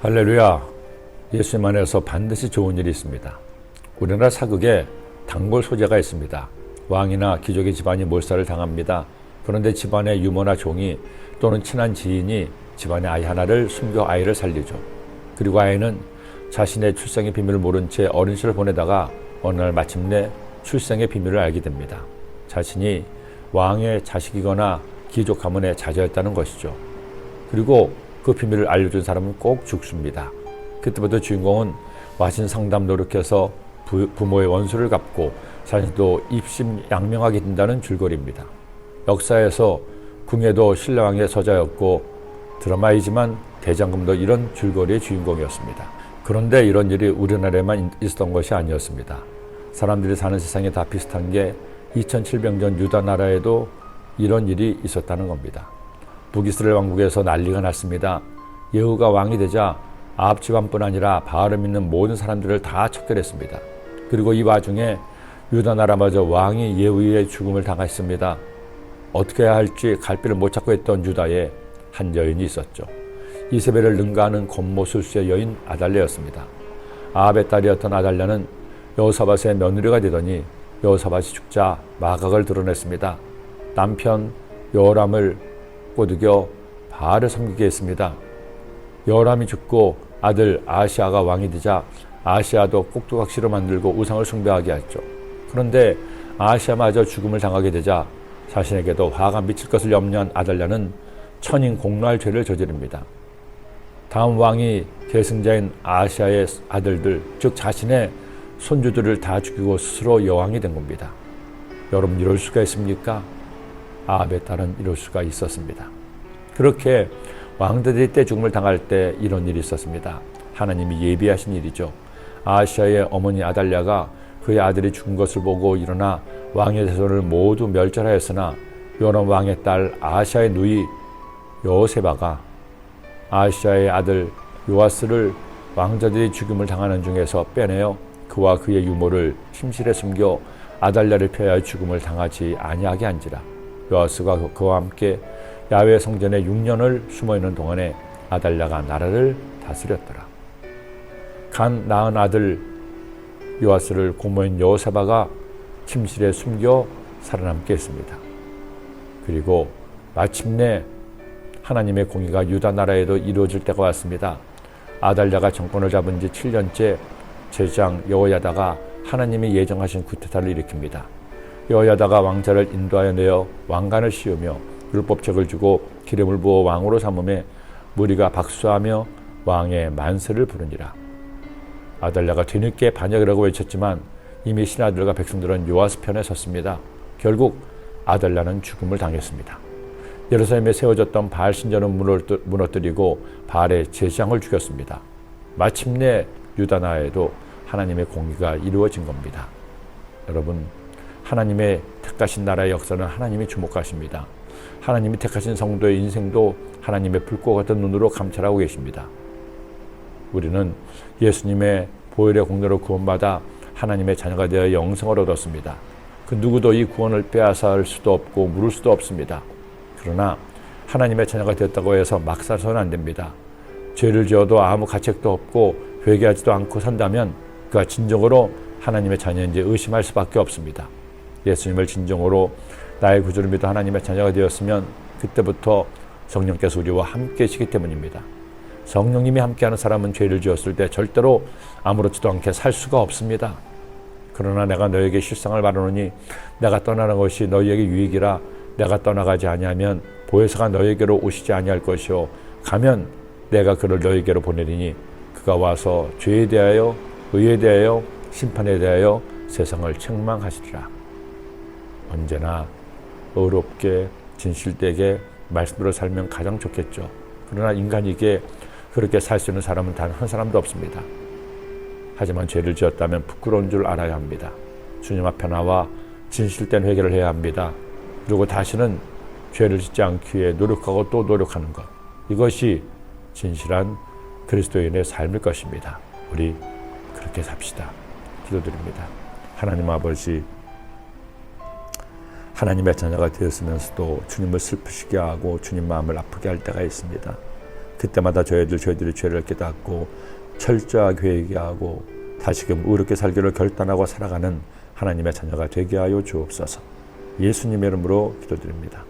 할렐루야. 예수님 안에서 반드시 좋은 일이 있습니다. 우리나라 사극에 단골 소재가 있습니다. 왕이나 귀족의 집안이 몰살을 당합니다. 그런데 집안의 유모나 종이 또는 친한 지인이 집안의 아이 하나를 숨겨 아이를 살리죠. 그리고 아이는 자신의 출생의 비밀을 모른 채 어린 시를 보내다가 어느 날 마침내 출생의 비밀을 알게 됩니다. 자신이 왕의 자식이거나 귀족 가문의 자제였다는 것이죠. 그리고 그 비밀을 알려준 사람은 꼭 죽습니다. 그때부터 주인공은 와신 상담 노력해서 부모의 원수를 갚고 자신도 입심양명하게 된다는 줄거리입니다. 역사에서 궁예도 신라왕의 서자였고 드라마이지만 대장금도 이런 줄거리의 주인공이었습니다. 그런데 이런 일이 우리나라에만 있었던 것이 아니었습니다. 사람들이 사는 세상이 다 비슷한 게 2700년 유다 나라에도 이런 일이 있었다는 겁니다. 북이스라엘 왕국에서 난리가 났습니다. 예후가 왕이 되자 아합 집안뿐 아니라 바알을 믿는 모든 사람들을 다 척결했습니다. 그리고 이 와중에 유다 나라마저 왕이 예후의 죽음을 당했습니다. 어떻게 해야 할지 갈피를 못 찾고 있던 유다에 한 여인이 있었죠. 이세벨을 능가하는 권모술수의 여인 아달랴였습니다. 아합의 딸이었던 아달랴는 여호사밧의 며느리가 되더니 여호사밧이 죽자 마각을 드러냈습니다. 남편 여호람을 꼬드겨 바알을 섬기게 했습니다. 여호람이 죽고 아들 아하시아가 왕이 되자 아하시아도 꼭두각시로 만들고 우상을 숭배하게 했죠. 그런데 아하시아마저 죽음을 당하게 되자 자신에게도 화가 미칠 것을 염려한 아달랴는 천인 공로할 죄를 저지릅니다. 다음 왕이 계승자인 아하시아의 아들들, 즉 자신의 손주들을 다 죽이고 스스로 여왕이 된 겁니다. 여러분, 이럴 수가 있습니까? 아합의 딸은 이럴 수가 있었습니다. 그렇게 왕들이 때 죽음을 당할 때 이런 일이 있었습니다. 하나님이 예비하신 일이죠. 아하시아의 어머니 아달랴가 그의 아들이 죽은 것을 보고 일어나 왕의 자손을 모두 멸절하였으나 요람 왕의 딸 아하시아의 누이 여호세바가 아하시아의 아들 요아스를 왕자들이 죽임을 당하는 중에서 빼내어 그와 그의 유모를 침실에 숨겨 아달랴를 피하여 죽음을 당하지 아니하게 한지라. 요아스가 그와 함께 야훼 성전에 6년을 숨어있는 동안에 아달랴가 나라를 다스렸더라. 간 낳은 아들 요아스를 고모인 여호세바가 침실에 숨겨 살아남게 했습니다. 그리고 마침내 하나님의 공의가 유다 나라에도 이루어질 때가 왔습니다. 아달랴가 정권을 잡은 지 7년째 제사장 여호야다가 하나님이 예정하신 쿠데타를 일으킵니다. 여호야다가 왕자를 인도하여 내어 왕관을 씌우며 율법책을 주고 기름을 부어 왕으로 삼음에 무리가 박수하며 왕의 만세를 부르니라. 아달랴가 뒤늦게 반역을 하고 외쳤지만 이미 신하들과 백성들은 요아스 편에 섰습니다. 결국 아달랴는 죽음을 당했습니다. 예루살렘에 세워졌던 바알 신전은 무너뜨리고 바알의 제사장을 죽였습니다. 마침내 유다나라에도 하나님의 공의가 이루어진 겁니다. 여러분, 하나님의 택하신 나라의 역사는 하나님이 주목하십니다. 하나님이 택하신 성도의 인생도 하나님의 불꽃 같은 눈으로 감찰하고 계십니다. 우리는 예수님의 보혈의 공로로 구원받아 하나님의 자녀가 되어 영생을 얻었습니다. 그 누구도 이 구원을 빼앗을 수도 없고 물을 수도 없습니다. 그러나 하나님의 자녀가 되었다고 해서 막 살아서는 안 됩니다. 죄를 지어도 아무 가책도 없고 회개하지도 않고 산다면 그가 진정으로 하나님의 자녀인지 의심할 수밖에 없습니다. 예수님을 진정으로 나의 구주를 믿어 하나님의 자녀가 되었으면 그때부터 성령께서 우리와 함께 계시기 때문입니다. 성령님이 함께하는 사람은 죄를 지었을 때 절대로 아무렇지도 않게 살 수가 없습니다. 그러나 내가 너에게 실상을 말하노니 내가 떠나는 것이 너희에게 유익이라. 내가 떠나가지 아니하면 보혜사가 너희에게로 오시지 아니할 것이요 가면 내가 그를 너희에게로 보내리니 그가 와서 죄에 대하여 의에 대하여 심판에 대하여 세상을 책망하시리라. 언제나 의롭게 진실되게 말씀대로 살면 가장 좋겠죠. 그러나 인간에게 그렇게 살 수 있는 사람은 단 한 사람도 없습니다. 하지만 죄를 지었다면 부끄러운 줄 알아야 합니다. 주님 앞에 나와 진실된 회개를 해야 합니다. 그리고 다시는 죄를 짓지 않기 위해 노력하고 또 노력하는 것, 이것이 진실한 그리스도인의 삶일 것입니다. 우리 그렇게 삽시다. 기도드립니다. 하나님 아버지, 하나님의 자녀가 되었으면서도 주님을 슬프시게 하고 주님 마음을 아프게 할 때가 있습니다. 그때마다 저희들의 죄를 깨닫고 철저하게 회개하고 다시금 의롭게 살기를 결단하고 살아가는 하나님의 자녀가 되게 하여 주옵소서. 예수님의 이름으로 기도드립니다.